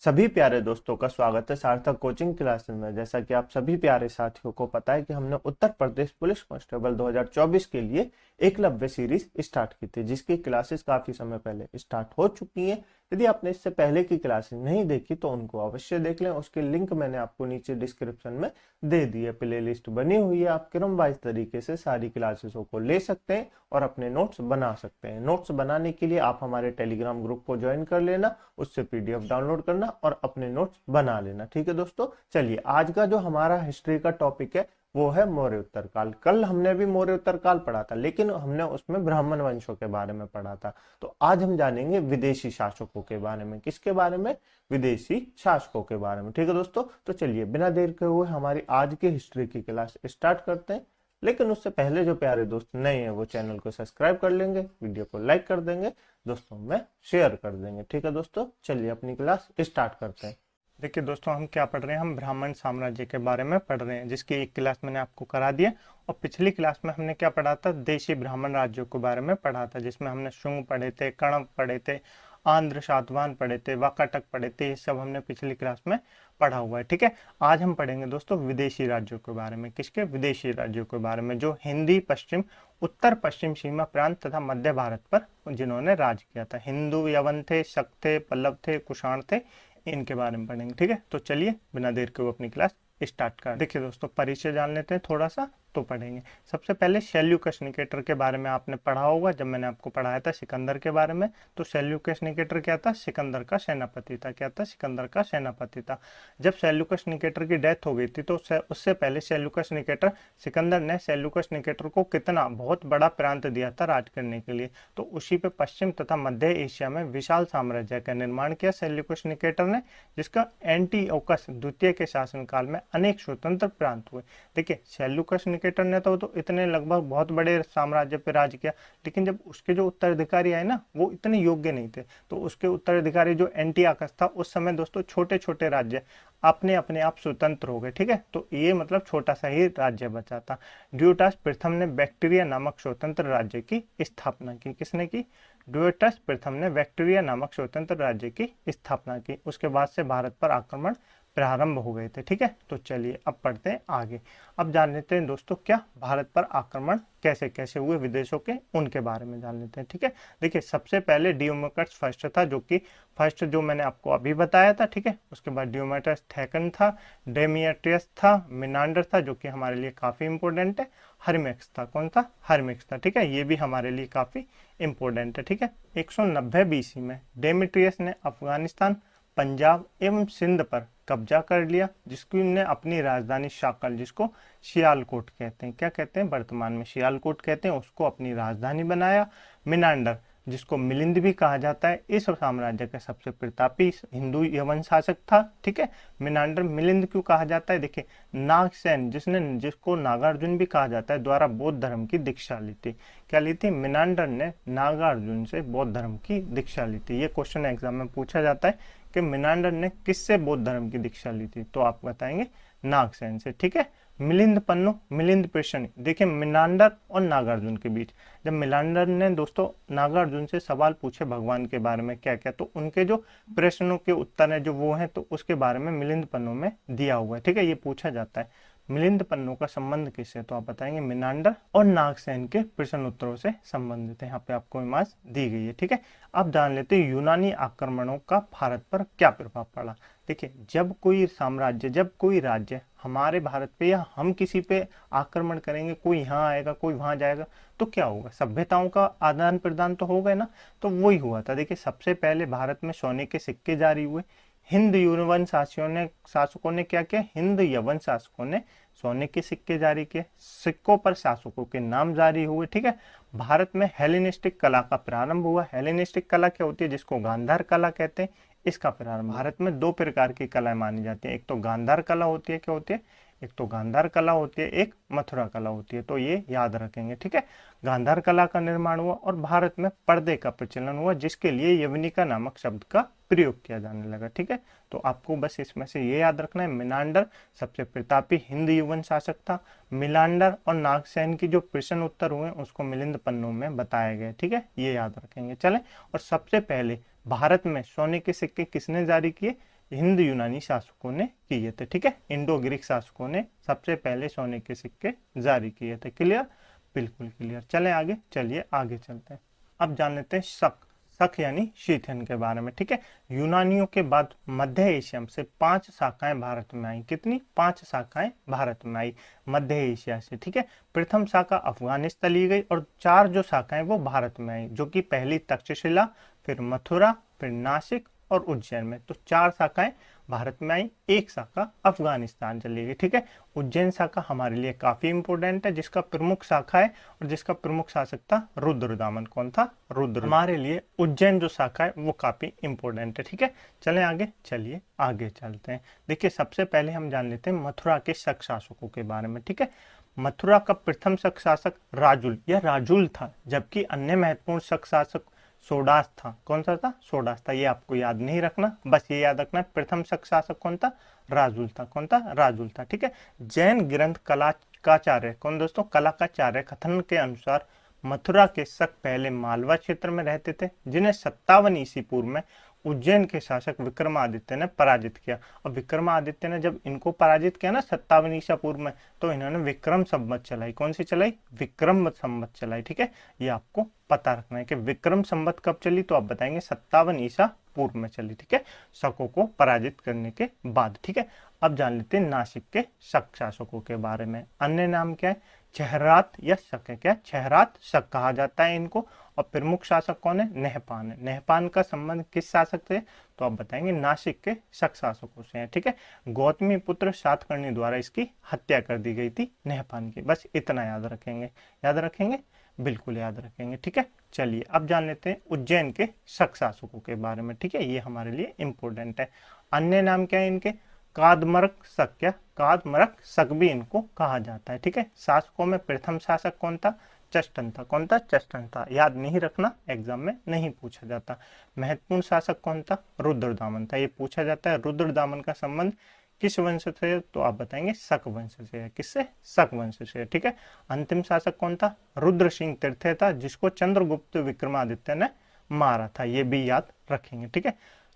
सभी प्यारे दोस्तों का स्वागत है सार्थक कोचिंग क्लासेस में। जैसा कि आप सभी प्यारे साथियों को पता है कि हमने उत्तर प्रदेश पुलिस कांस्टेबल 2024 के लिए एकलव्य सीरीज स्टार्ट की थी, जिसकी क्लासेस काफी समय पहले स्टार्ट हो चुकी हैं। यदि आपने इससे पहले की क्लासेस नहीं देखी तो उनको अवश्य देख लें। उसके लिंक मैंने आपको नीचे डिस्क्रिप्शन में दे दी है। प्ले लिस्ट बनी हुई है, आप क्रम वाइज तरीके से सारी क्लासेसों को ले सकते हैं और अपने नोट्स बना सकते हैं। नोट्स बनाने के लिए आप हमारे टेलीग्राम ग्रुप को ज्वाइन कर लेना, उससे पीडीएफ डाउनलोड करना और अपने नोट्स बना लेना। ठीक है दोस्तों, चलिए आज का जो हमारा हिस्ट्री का टॉपिक है वो है मौर्य उत्तर काल। कल हमने भी मौर्य उत्तर काल पढ़ा था, लेकिन हमने उसमें ब्राह्मण वंशों के बारे में पढ़ा था। तो आज हम जानेंगे विदेशी शासकों के बारे में। किसके बारे में? विदेशी शासकों के बारे में। ठीक है दोस्तों, तो चलिए बिना देर के हुए हमारी आज की हिस्ट्री की क्लास स्टार्ट करते हैं। लेकिन उससे पहले जो प्यारे दोस्त नए हैं वो चैनल को सब्सक्राइब कर लेंगे, वीडियो को लाइक कर देंगे, दोस्तों में शेयर कर देंगे। ठीक है दोस्तों, चलिए अपनी क्लास स्टार्ट करते हैं। देखिए दोस्तों, हम क्या पढ़ रहे हैं? हम ब्राह्मण साम्राज्य के बारे में पढ़ रहे हैं, जिसकी एक क्लास मैंने आपको करा दिया। और पिछली क्लास में हमने क्या पढ़ा था? देशी ब्राह्मण राज्यों के बारे में पढ़ा था, जिसमें हमने शुंग पढ़े थे, कणव पढ़े थे, आंध्र सातवाहन पढ़े थे, वाकाटक पढ़े थे। ये सब हमने पिछली क्लास में पढ़ा हुआ है। ठीक है, आज हम पढ़ेंगे दोस्तों विदेशी राज्यों के बारे में। किसके? विदेशी राज्यों के बारे में, जो हिंदी पश्चिम, उत्तर पश्चिम सीमा प्रांत तथा मध्य भारत पर जिन्होंने राज किया था। हिंदू, यवन थे, शक थे, पल्लव थे, कुषाण थे, इनके बारे में पढ़ेंगे। ठीक है, तो चलिए बिना देर के वो अपनी क्लास स्टार्ट कर। देखिए दोस्तों, परिचय जान लेते हैं थोड़ा सा, तो पढ़ेंगे। सबसे पहले सेल्यूकस निकेटर के बारे में आपने पढ़ा होगा जब मैंने आपको पढ़ाया था सिकंदर के बारे में। तो सेल्यूकस निकेटर क्या था? सिकंदर का सेनापति था। क्या था? सिकंदर का सेनापति था। जब सेल्यूकस निकेटर की डेथ हो गई थी तो उससे पहले सेल्यूकस निकेटर, सिकंदर ने सेल्यूकस निकेटर को कितना बहुत बड़ा प्रांत दिया था राज करने के लिए। तो उसी पे पश्चिम तथा मध्य एशिया में विशाल साम्राज्य का निर्माण किया सेल्यूकस निकेटर ने, जिसका एंटीओकस द्वितीय के शासनकाल में अनेक स्वतंत्र प्रांत हुए। देखिए, सेल्यूकस निकेटर ने तो इतने लगभग बहुत बड़े साम्राज्य पे राज किया, लेकिन जब उसके जो उत्तराधिकारी आए ना, वो इतने योग्य नहीं थे। तो उसके उत्तराधिकारी जो एंटीओकस था, उस समय दोस्तों छोटे छोटे राज्य अपने अपने आप स्वतंत्र हो गए। ठीक है, तो ये मतलब छोटा सा ही राज्य बचा था। ड्यूटास प्रथम ने बैक्टीरिया नामक स्वतंत्र राज्य की स्थापना की। किसने की? ड्यूटास प्रथम ने बैक्टीरिया नामक स्वतंत्र राज्य की स्थापना की। उसके बाद से भारत पर आक्रमण प्रारंभ हो गए थे। ठीक है, तो चलिए अब पढ़ते हैं आगे। अब जान लेते हैं दोस्तों, क्या भारत पर आक्रमण कैसे कैसे हुए विदेशों के, उनके बारे में जान लेते हैं। ठीक है, देखिए सबसे पहले डियोमेट्रस फर्स्ट था, जो कि फर्स्ट जो मैंने आपको अभी बताया था। ठीक है, उसके बाद डियोमेट्रस सेकंड था, डेमियट्रियस था, मिनांडर था, जो कि हमारे लिए काफी इंपॉर्टेंट है, हर्मेक्स था। कौन था? हर्मेक्स था। ठीक है, ये भी हमारे लिए काफी इंपॉर्टेंट है। ठीक है, 190 बीसी में डेमिट्रियस ने अफगानिस्तान, पंजाब एवं सिंध पर कब्जा कर लिया, जिसकी ने अपनी राजधानी शाकल, जिसको सियालकोट कहते हैं, क्या कहते हैं वर्तमान में? सियालकोट कहते हैं, उसको अपनी राजधानी बनाया। मिनांडर, जिसको मिलिंद भी कहा जाता है, इस साम्राज्य का सबसे प्रतापी हिंदू यवन शासक था। ठीक है, मिनांडर मिलिंद क्यों कहा जाता है? देखिए, नागसेन, जिसको नागार्जुन भी कहा जाता है, द्वारा बौद्ध धर्म की दीक्षा ली थी। क्या ली थी? मिनांडर ने नागार्जुन से बौद्ध धर्म की दीक्षा ली थी। ये क्वेश्चन एग्जाम में पूछा जाता है कि मिनांडर ने किससे बौद्ध धर्म की दीक्षा ली थी, तो आप बताएंगे नागसेन से। ठीक है, मिलिंद पन्नु, मिलिंद प्रश्न। देखिए, मिनांडर और नागार्जुन के बीच जब मिनांडर ने दोस्तों नागार्जुन से सवाल पूछे भगवान के बारे में क्या क्या, तो उनके जो प्रश्नों के उत्तर है जो वो हैं, तो उसके बारे में मिलिंद पन्नु में दिया हुआ है। ठीक है, ये पूछा जाता है मिलिंद पन्नु का संबंध किससे, तो आप बताएंगे मिनांडर और नागसेन के प्रश्न उत्तरों से संबंधित है। यहाँ पे आपको इमेज दी गई है। ठीक है, अब जान लेते हैं यूनानी आक्रमणों का भारत पर क्या प्रभाव पड़ा। देखिए, जब कोई साम्राज्य, जब कोई राज्य हमारे भारत पे या हम किसी पे आक्रमण करेंगे, कोई यहाँ आएगा कोई वहां जाएगा, तो क्या होगा? सभ्यताओं का आदान प्रदान तो होगा ना। तो वही हुआ था। देखिए, सबसे पहले भारत में सोने के सिक्के जारी हुए। हिंद यवन शासकों ने क्या किया? हिंद यवन शासकों ने सोने के सिक्के जारी किए, सिक्कों पर शासकों के नाम जारी हुए। ठीक है, भारत में हेलेनिस्टिक कला का प्रारंभ हुआ। हेलेनिस्टिक कला क्या होती है? जिसको गांधार कला कहते हैं, इसका प्रारंभ। भारत में दो प्रकार की कलाएं मानी जाती है, एक तो गांधार कला होती है, क्या होती है? एक तो गांधार कला होती है, एक मथुरा कला होती है। तो ये याद रखेंगे। ठीक है, गांधार कला का निर्माण हुआ और भारत में पर्दे का प्रचलन हुआ, जिसके लिए यवनिका नामक शब्द का प्रयोग किया जाने लगा। ठीक है, तो आपको बस इसमें से ये याद रखना है, मिनांडर सबसे प्रतापी हिंद यवन शासक था। मिलांडर और नागसेन की जो प्रश्न उत्तर हुए उसको मिलिंद पन्नु में बताया गया। ठीक है, ये याद रखेंगे। चलें, और सबसे पहले भारत में सोने के सिक्के किसने जारी किए? हिंद यूनानी शासकों ने किए थे। ठीक है, इंडो ग्रीक शासकों ने सबसे पहले सोने के सिक्के जारी किए थे। क्लियर, बिल्कुल क्लियर। चले आगे, चलिए आगे चलते हैं। अब जान लेते हैं शक, शक यानी शीथन के बारे में। ठीक है, यूनानियों के बाद मध्य एशिया से 5 शाखाएं भारत में आई। कितनी? 5 शाखाएं भारत में आई मध्य एशिया से। ठीक है, प्रथम शाखा अफगानिस्तान ली गई और 4 जो शाखाएं वो भारत में आई, जो कि पहली तक्षशिला, फिर मथुरा, फिर नासिक और उज्जैन में। तो 4 शाखाएं भारत में आई, 1 शाखा अफगानिस्तान चली गई। ठीक है, उज्जैन शाखा हमारे लिए काफी इंपॉर्टेंट है, जिसका प्रमुख शाखा है और जिसका प्रमुख शासक था रुद्रदामन। कौन था? रुद्र। हमारे लिए उज्जैन जो शाखा है वो काफी इंपॉर्टेंट है। ठीक है, चलें आगे, चलिए आगे चलते हैं। देखिए, सबसे पहले हम जान लेते हैं मथुरा के शक शासकों के बारे में। ठीक है, मथुरा का प्रथम शक शासक राजुल या राजुल था, जबकि अन्य महत्वपूर्ण शक शासक सोडास था। कौन सा था? सोडास था। ये आपको याद नहीं रखना, बस ये याद रखना प्रथम शक शासक कौन था? राजुल था। कौन था? राजुल था। ठीक है, जैन ग्रंथ कलाकाचार्य, कौन दोस्तों? कलाकाचार्य कथन के अनुसार मथुरा के शक पहले मालवा क्षेत्र में रहते थे, जिन्हें 57 ईसी पूर्व में उज्जैन के शासक विक्रमादित्य ने पराजित किया। और विक्रमादित्य ने जब इनको पराजित किया ना 57 ईसा पूर्व में, तो इन्होंने विक्रम संवत चलाई। कौन सी चलाई? विक्रम संवत चलाई। ठीक है, ये आपको पता रखना है कि विक्रम संवत कब चली, तो आप बताएंगे 57 ईसा पूर्व में चली। ठीक है, शकों को पराजित करने के बाद। ठीक है, अब जान लेते हैं नासिक के शक शासकों के बारे में। अन्य नाम क्या है? छहरात या शक है। क्या? छहरात शक कहा जाता है इनको। और प्रमुख शासक कौन है? नहपान है। नहपान का संबंध किस शासक से? तो आप बताएंगे नासिक के शक शासकों से है। ठीक है, गौतमी पुत्र सातकर्णी द्वारा इसकी हत्या कर दी गई थी नहपान की। बस इतना याद रखेंगे। याद रखेंगे, बिल्कुल याद रखेंगे। ठीक है, चलिए अब जान लेते हैं उज्जैन के शक शासकों के बारे में। ठीक है, ये हमारे लिए इंपॉर्टेंट है। अन्य नाम क्या है इनके? कादमरक शक। क्या? कादमरक शक भी इनको कहा जाता है। ठीक है, शासकों में प्रथम शासक कौन था? चष्टन था। कौन था? चष्टन था। याद नहीं रखना, एग्जाम में नहीं पूछा जाता। महत्वपूर्ण शासक कौन था? रुद्रदामन था। ये पूछा जाता है रुद्रदामन का संबंध किस वंश से? तो आप बताएंगे शक वंश से है। किससे? शक वंश से। ठीक है, अंतिम शासक कौन था? रुद्र सिंह तृतीय था, जिसको चंद्रगुप्त विक्रमादित्य ने मारा था। ये भी याद रखेंगे। ठीक है,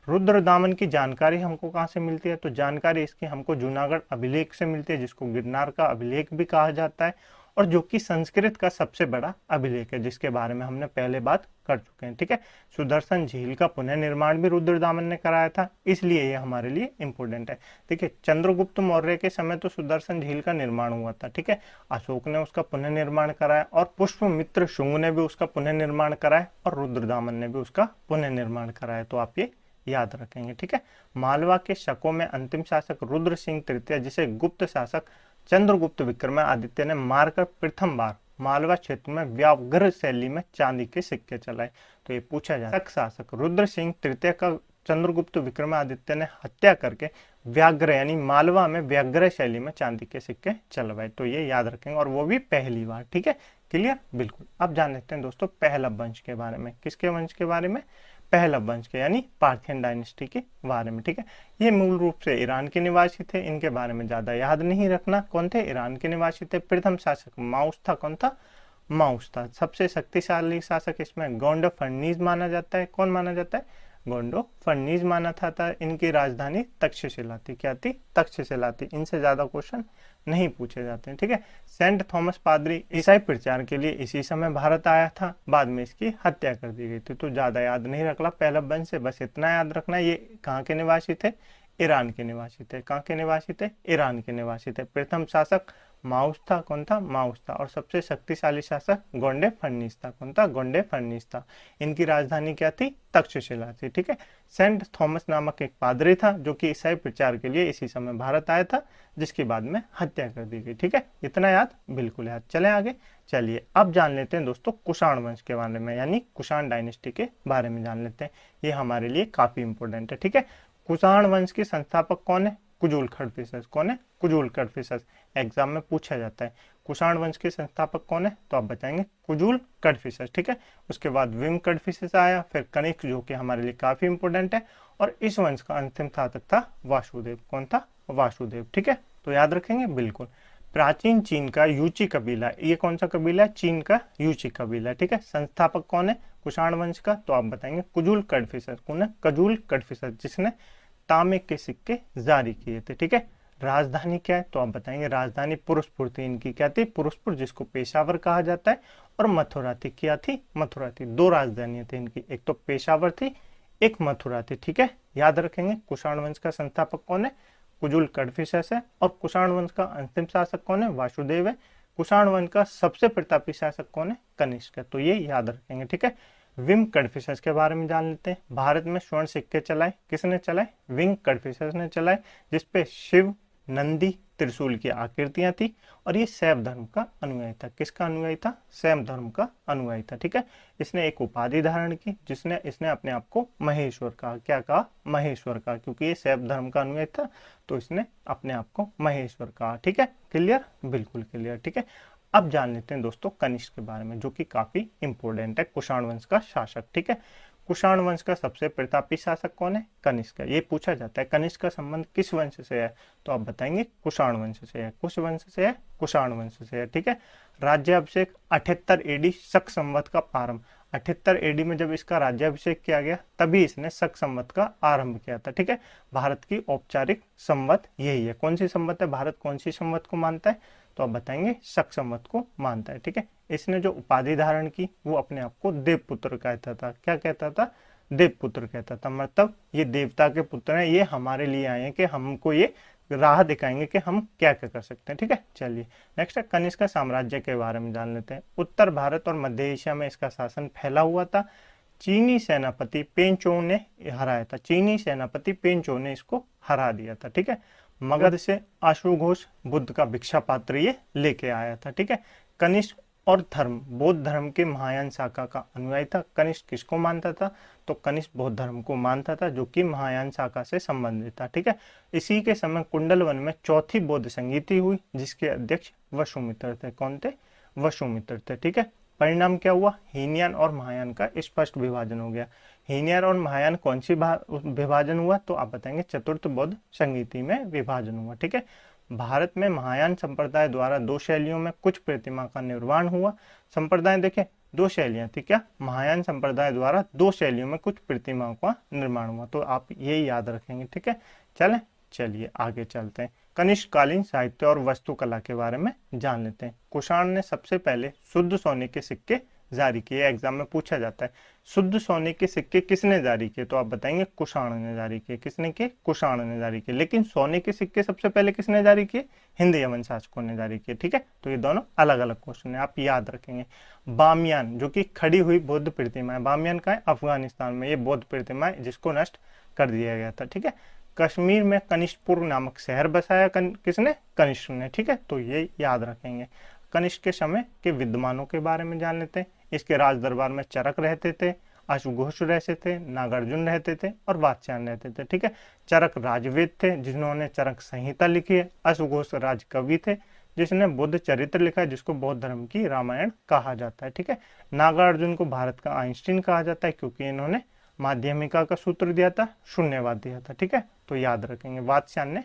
रुद्रदामन की जानकारी हमको कहाँ से मिलती है? तो जानकारी इसकी हमको जूनागढ़ अभिलेख से मिलती है, जिसको गिरनार का अभिलेख भी कहा जाता है, और जो कि संस्कृत का सबसे बड़ा अभिलेख है, जिसके बारे में हमने पहले बात कर चुके हैं। ठीक है, सुदर्शन झील का पुनर्निर्माण भी रुद्रदामन ने कराया था, इसलिए ये हमारे लिए इंपॉर्टेंट है। देखिए, चंद्रगुप्त मौर्य के समय तो सुदर्शन झील का निर्माण हुआ था। ठीक है, अशोक ने उसका पुनर्निर्माण कराया और पुष्पमित्र शुंग ने भी उसका पुनर्निर्माण कराया और रुद्रदामन ने भी उसका पुनर्निर्माण कराया। तो आप ये याद रखेंगे। ठीक है, मालवा के शकों में अंतिम शासक रुद्र सिंह तृतीय, जिसे गुप्त शासक चंद्रगुप्त विक्रमादित्य ने मारकर प्रथम बार मालवा क्षेत्र में व्याघ्र शैली में चांदी के सिक्के चलाए। तो ये पूछा जाए, शक शासक रुद्र सिंह तृतीय का चंद्रगुप्त विक्रमादित्य ने हत्या करके व्याघ्र यानी मालवा में व्याघ्र शैली में चांदी के सिक्के चलवाए। तो ये याद रखेंगे, और वो भी पहली बार। ठीक है, क्लियर, बिल्कुल। अब जान लेते हैं दोस्तों पहलव वंश के बारे में। किसके वंश के बारे में? पहलव वंश के, यानी पार्थियन डायनेस्टी के बारे में। ठीक है, ये मूल रूप से ईरान के निवासी थे। इनके बारे में ज्यादा याद नहीं रखना। कौन थे? ईरान के निवासी थे। प्रथम शासक माउस था। कौन था? माउस था। सबसे शक्तिशाली शासक इसमें गोंडो फर्नीज माना जाता है। कौन माना जाता है? गोंडो फर्नीज माना था। इनकी राजधानी तक्षशिला थी। क्या थी? तक्षशिला थी। इनसे ज्यादा क्वेश्चन नहीं पूछे जाते हैं। ठीक है, सेंट थॉमस पादरी ईसाई प्रचार के लिए इसी समय भारत आया था, बाद में इसकी हत्या कर दी गई थी। तो ज्यादा याद नहीं रखना पहलव वंश से, बस इतना याद रखना, ये कहाँ के निवासी थे? ईरान के निवासी थे। कहाँ के निवासी थे? ईरान के निवासी थे। प्रथम शासक माउस था। कौन था? माउस था। और सबसे शक्तिशाली शासक गोंडे फर्नीस था। कौन था? गोंडे फर्नीस था। इनकी राजधानी क्या थी? तक्षशिला थी। ठीक है, सेंट थॉमस नामक एक पादरी था, जो कि ईसाई प्रचार के लिए इसी समय भारत आया था, जिसके बाद में हत्या कर दी गई। ठीक है, इतना याद, बिल्कुल याद। चले आगे, चलिए अब जान लेते हैं दोस्तों कुषाण वंश के बारे में, यानी कुषाण डायनेस्टी के बारे में जान लेते हैं। ये हमारे लिए काफी इंपॉर्टेंट है। ठीक है, कुषाण वंश के संस्थापक कौन है? कुजुल खडफिसस। कौन है? कुजुल खडफिसस। एग्जाम में पूछा जाता है कुषाण वंश के संस्थापक कौन है, तो आप बताएंगे कुजुल खडफिसस। ठीक है, उसके बाद विम खडफिसस आया, फिर कनिष्क, जो कि हमारे लिए काफी इंपॉर्टेंट है, और इस वंश का अंतिम शासक था वासुदेव। कौन था? वासुदेव। ठीक है, तो याद रखेंगे, बिल्कुल। प्राचीन चीन का यूची कबीला, ये कौन सा कबीला है? चीन का यूची कबीला। ठीक है, संस्थापक कौन है कुषाण वंश का? तो आप बताएंगे कुजुल खडफिसस। कौन है? कुजुल खडफिसस, जिसने तांबे के सिक्के जारी किए थे। ठीक है, राजधानी क्या है तो आप बताएंगे राजधानी पुरुषपुर थी इनकी। क्या थी? पुरुषपुर, जिसको पेशावर कहा जाता है। और मथुरा थी। क्या थी? मथुरा थी। दो राजधानियां थी इनकी, एक तो पेशावर थी, एक मथुरा थी। ठीक है, याद रखेंगे। कुषाण वंश का संस्थापक कौन है? कुजुल कडफिसेस है। और कुषाण वंश का अंतिम शासक कौन है? वासुदेव है। कुषाण वंश का सबसे प्रतापी शासक कौन है? कनिष्क है। तो ये याद रखेंगे। ठीक है, विम कडफिसेस के बारे में जान लेते हैं। भारत में स्वर्ण सिक्के चलाए किसने चलाए? विंग कडफिसेस ने चलाए, जिसपे शिव, नंदी, त्रिशूल की आकृतियां थी। और ये शैव धर्म का अनुयायी था। किसका अनुयायी था? शैव धर्म का अनुयायी था। ठीक है, इसने एक उपाधि धारण की, जिसने इसने अपने आप को महेश्वर कहा। क्या कहा? महेश्वर कहा, क्योंकि ये शैव धर्म का अनुयायी था तो इसने अपने आप को महेश्वर कहा। ठीक है, क्लियर? बिल्कुल क्लियर। ठीक है, अब जान लेते हैं दोस्तों कनिष्क के बारे में, जो कि काफी इंपॉर्टेंट है, कुषाण वंश का शासक। ठीक है, कुषाण वंश का सबसे प्रतापी शासक कौन है? कनिष्क है। ये पूछा जाता है कनिष्क का संबंध किस वंश से है, तो आप बताएंगे कुषाण वंश से है। कुछ वंश से है? कुषाण वंश से है। ठीक है, राज्याभिषेक 78 एडी शक संवत का प्रारंभ। 78 एडी में जब इसका राज्याभिषेक किया गया तभी इसने शक संवत का आरंभ किया था। ठीक है, भारत की औपचारिक संवत यही है। कौन सी संवत है? भारत कौन सी संवत को मानता है, तो आप बताएंगे शक संवत को मानता है। ठीक है, इसने जो उपाधि धारण की वो अपने आप को देवपुत्र कहता था। क्या कहता था? देवपुत्र कहता था। मतलब ये देवता के पुत्र हैं, ये हमारे लिए आए हैं कि हमको ये राह दिखाएंगे कि हम क्या क्या कर सकते हैं। ठीक है, चलिए नेक्स्ट है कनिष्क साम्राज्य के बारे में जान लेते हैं। उत्तर भारत और मध्य एशिया में इसका शासन फैला हुआ था। चीनी सेनापति पेंचो ने हराया था। चीनी सेनापति पेंचो ने इसको हरा दिया था। ठीक है, मगध से आशुघोष बुद्ध का भिक्षा पात्र ये लेके आया था। ठीक है, कनिष्क और धर्म, बौद्ध धर्म के महायान शाखा का अनुयायी था। कनिष्क किसको मानता था? तो कनिष्क बौद्ध धर्म को मानता था, जो कि महायान शाखा से संबंधित था। ठीक है, इसी के समय कुंडलवन में चौथी बौद्ध संगीति हुई, जिसके अध्यक्ष वसुमित्र थे। कौन थे? वसुमित्र थे। ठीक है, परिणाम क्या हुआ? हीनयान और महायान का स्पष्ट विभाजन हो गया। हीनयान और महायान कौन सी विभाजन हुआ, तो आप बताएंगे चतुर्थ बौद्ध संगीति में विभाजन हुआ। ठीक है, भारत में महायान संप्रदाय द्वारा दो शैलियों में कुछ प्रतिमा का निर्माण हुआ। संप्रदाय देखें, दो शैलियां थी। क्या? महायान संप्रदाय द्वारा दो शैलियों में कुछ प्रतिमाओं का निर्माण हुआ। तो आप ये याद रखेंगे। ठीक है, चलिए आगे चलते हैं। कनिष्क कालीन साहित्य और वास्तुकला के बारे में जान लेते हैं। कुषाण ने सबसे पहले शुद्ध सोने के सिक्के जारी किए। एग्जाम में पूछा जाता है शुद्ध सोने के सिक्के किसने जारी किए, तो आप बताएंगे कुषाण ने जारी किए। किसने किए? कुषाण ने जारी किए। लेकिन सोने के सिक्के सबसे पहले किसने जारी किए? हिंदी यमन शासकों ने जारी किए। ठीक है, तो ये दोनों अलग अलग क्वेश्चन है, आप याद रखेंगे। बामियान, जो कि खड़ी हुई बौद्ध प्रतिमा है। बामियान का है? अफगानिस्तान में ये बौद्ध प्रतिमा है, जिसको नष्ट कर दिया गया था। ठीक है, कश्मीर में कनिष्कपुर नामक शहर बसाया किसने? कनिष्क ने। ठीक है, तो ये याद रखेंगे। कनिष्क के समय के विद्वानों के बारे में जान लेते हैं। इसके राज दरबार में चरक रहते थे, अश्वघोष रहते थे, नागार्जुन रहते थे और वात्स्यायन रहते थे। ठीक है, चरक राजवेद थे, जिन्होंने चरक संहिता लिखी है। अश्वघोष राजकवि थे, जिसने बुद्ध चरित्र लिखा है, जिसको बौद्ध धर्म की रामायण कहा जाता है। ठीक है, नागार्जुन को भारत का आइंस्टीन कहा जाता है, क्योंकि इन्होंने माध्यमिका का सूत्र दिया था, शून्यवाद दिया था। ठीक है, तो याद रखेंगे। वात्स्यायन ने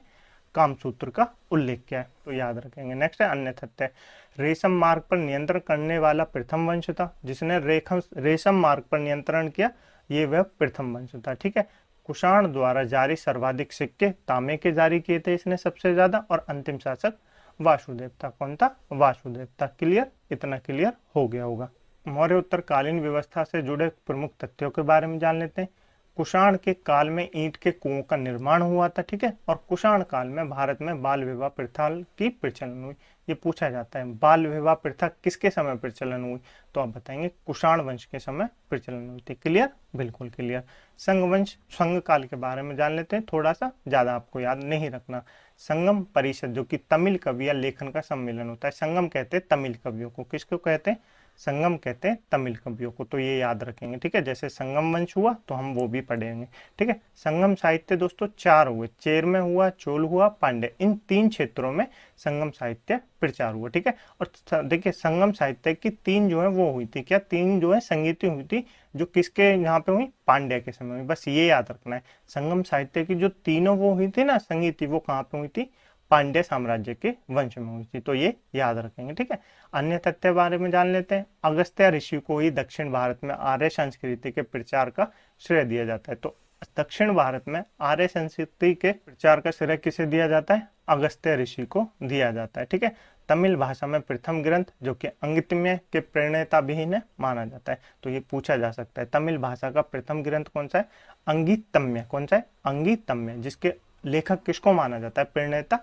कामसूत्र का उल्लेख किया है, तो याद रखेंगे। नेक्स्ट है अन्य तथ्य। रेशम मार्ग पर नियंत्रण करने वाला प्रथम वंश था, जिसने रेशम मार्ग पर नियंत्रण किया, ये वह प्रथम वंश था। ठीक है, कुषाण द्वारा जारी सर्वाधिक सिक्के तांबे के जारी किए थे इसने सबसे ज्यादा, और अंतिम शासक वासुदेव था। कौन था? वासुदेव था। क्लियर? इतना क्लियर हो गया होगा। मौर्य उत्तरकालीन व्यवस्था से जुड़े प्रमुख तथ्यों के बारे में जान लेते हैं। कुषाण के काल में ईंट के कुओं का निर्माण हुआ था। ठीक है, और कुषाण काल में भारत में बाल विवाह प्रथा की प्रचलन हुई। ये पूछा जाता है बाल विवाह प्रथा किसके समय प्रचलन हुई, तो आप बताएंगे कुषाण वंश के समय प्रचलन हुई थी। क्लियर? बिल्कुल क्लियर। संघवंश संघ काल के बारे में जान लेते हैं, थोड़ा सा ज्यादा आपको याद नहीं रखना। संगम परिषद, जो कि तमिल कवि या लेखन का सम्मेलन होता है। संगम कहते हैं तमिल कवियों को। किसको कहते हैं? संगम कहते हैं तमिल कवियों को। तो ये याद रखेंगे। ठीक है, जैसे संगम वंश हुआ तो हम वो भी पढ़ेंगे। ठीक है, संगम साहित्य दोस्तों चार हुए, चेर में हुआ, चोल हुआ, पांड्य। इन तीन क्षेत्रों में संगम साहित्य प्रचार हुआ। ठीक है, और देखिए संगम साहित्य की तीन जो है वो हुई थी। क्या? तीन जो है संगीति हुई थी, जो किसके यहाँ पे हुई? पांड्य के समय में। बस ये याद रखना है, संगम साहित्य की जो तीनों वो हुई थी ना संगीति, वो कहाँ पे हुई थी? पांड्य साम्राज्य के वंश में हुई थी। तो ये याद रखेंगे। ठीक है, अन्य तथ्य बारे में जान लेते हैं। अगस्त्य ऋषि को ही दक्षिण भारत में आर्य संस्कृति के प्रचार का श्रेय दिया जाता है। तो दक्षिण भारत में आर्य संस्कृति के प्रचार का श्रेय किसे दिया जाता है? अगस्त्य ऋषि को दिया जाता है। ठीक है। तमिल भाषा में प्रथम ग्रंथ जो कि अंगितम्य के प्रणेता भी इन्हें माना जाता है, तो ये पूछा जा सकता है तमिल भाषा का प्रथम ग्रंथ कौन सा है? अंगितम्य। कौन सा है? अंगितम्य, जिसके लेखक किसको माना जाता है? प्रणेता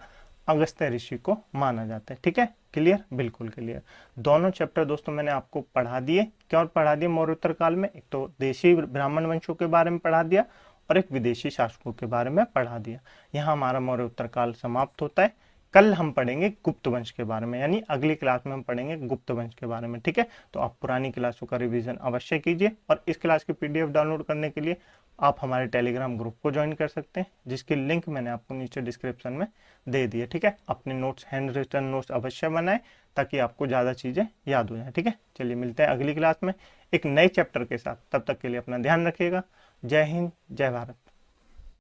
अगस्त्य ऋषि को माना जाता है। ठीक है, क्लियर? बिल्कुल क्लियर। दोनों चैप्टर दोस्तों मैंने आपको पढ़ा दिए। क्या और पढ़ा दिए मौर्योत्तर काल में? एक तो देशी ब्राह्मण वंशों के बारे में पढ़ा दिया और एक विदेशी शासकों के बारे में पढ़ा दिया। यहाँ हमारा मौर्योत्तर काल समाप्त होता है। कल हम पढ़ेंगे गुप्त वंश के बारे में, यानी अगली क्लास में हम पढ़ेंगे गुप्त वंश के बारे में। ठीक है, तो आप पुरानी क्लासों का रिवीजन अवश्य कीजिए और इस क्लास की पीडीएफ डाउनलोड करने के लिए आप हमारे टेलीग्राम ग्रुप को ज्वाइन कर सकते हैं, जिसकी लिंक मैंने आपको नीचे डिस्क्रिप्शन में दे दी है। ठीक है, अपने नोट्स, हैंड रिटन नोट्स अवश्य बनाएं ताकि आपको ज़्यादा चीज़ें याद हो जाए। ठीक है, चलिए मिलते हैं अगली क्लास में एक नए चैप्टर के साथ। तब तक के लिए अपना ध्यान रखिएगा। जय हिंद, जय भारत।